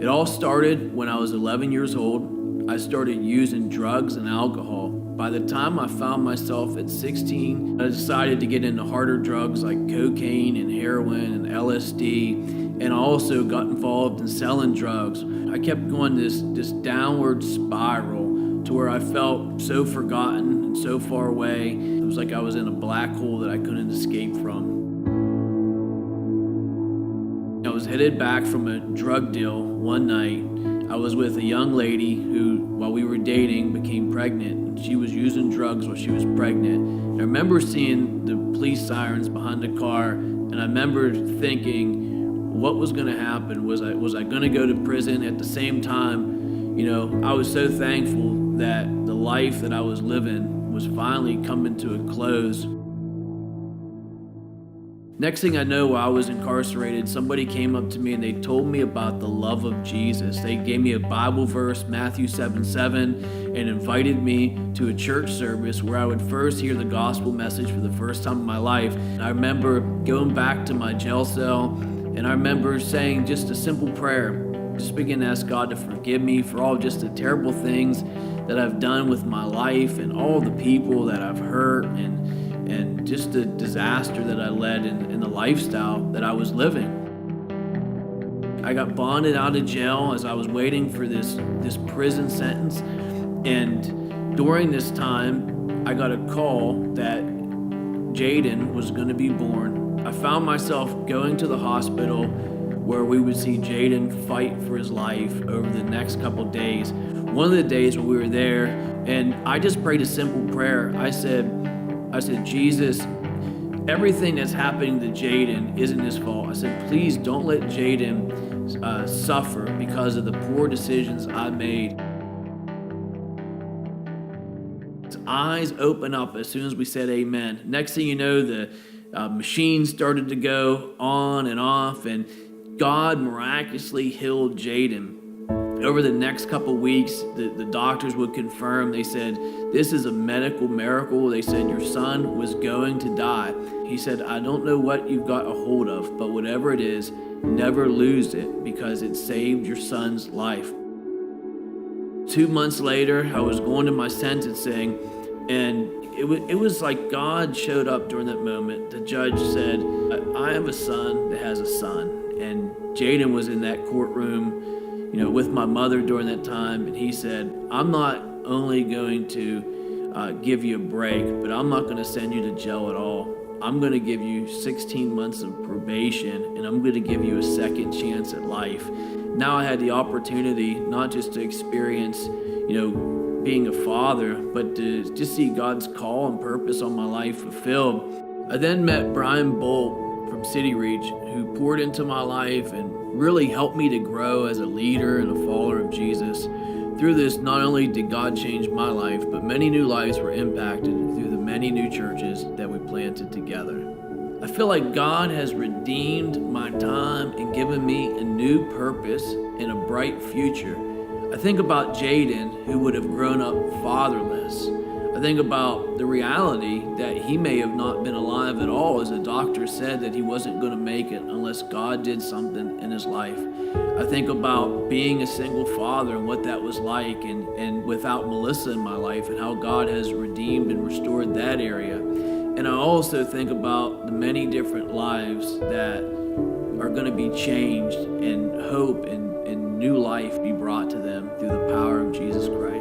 It all started when I was 11 years old. I started using drugs and alcohol. By the time I found myself at 16, I decided to get into harder drugs like cocaine and heroin and LSD, and I also got involved in selling drugs. I kept going this downward spiral to where I felt so forgotten and so far away. It was like I was in a black hole that I couldn't escape from. I was headed back from a drug deal one night. I was with a young lady who, while we were dating, became pregnant. And she was using drugs while she was pregnant. And I remember seeing the police sirens behind the car, and I remember thinking, what was going to happen? Was I going to go to prison? At the same time, I was so thankful that the life that I was living was finally coming to a close. Next thing I know, while I was incarcerated, somebody came up to me and they told me about the love of Jesus. They gave me a Bible verse, Matthew 7:7, and invited me to a church service where I would first hear the gospel message for the first time in my life. And I remember going back to my jail cell, and I remember saying just a simple prayer, just begin to ask God to forgive me for all just the terrible things that I've done with my life and all the people that I've hurt and just the disaster that I led in the lifestyle that I was living. I got bonded out of jail as I was waiting for this prison sentence, and during this time, I got a call that Jaden was going to be born. I found myself going to the hospital where we would see Jaden fight for his life over the next couple days. One of the days when we were there, and I just prayed a simple prayer. I said, Jesus, everything that's happening to Jaden isn't his fault. I said, please don't let Jaden suffer because of the poor decisions I made. His eyes open up as soon as we said amen. Next thing you know, the machines started to go on and off, and God miraculously healed Jaden. Over the next couple weeks, the doctors would confirm. They said, this is a medical miracle. They said, your son was going to die. He said, I don't know what you've got a hold of, but whatever it is, never lose it because it saved your son's life. 2 months later, I was going to my sentencing, and it was like God showed up during that moment. The judge said, I have a son that has a son. And Jaden was in that courtroom with my mother during that time, and he said, I'm not only going to give you a break, but I'm not going to send you to jail at all. I'm going to give you 16 months of probation, and I'm going to give you a second chance at life. Now I had the opportunity not just to experience, being a father, but to just see God's call and purpose on my life fulfilled. I then met Brian Bolt from CityReach, who poured into my life and really helped me to grow as a leader and a follower of Jesus. Through this, not only did God change my life, but many new lives were impacted through the many new churches that we planted together. I feel like God has redeemed my time and given me a new purpose and a bright future. I think about Jaden, who would have grown up fatherless. I think about the reality that he may have not been alive at all, as the doctor said that he wasn't going to make it unless God did something in his life. I think about being a single father and what that was like, and without Melissa in my life, and how God has redeemed and restored that area. And I also think about the many different lives that are going to be changed, and hope and new life be brought to them through the power of Jesus Christ.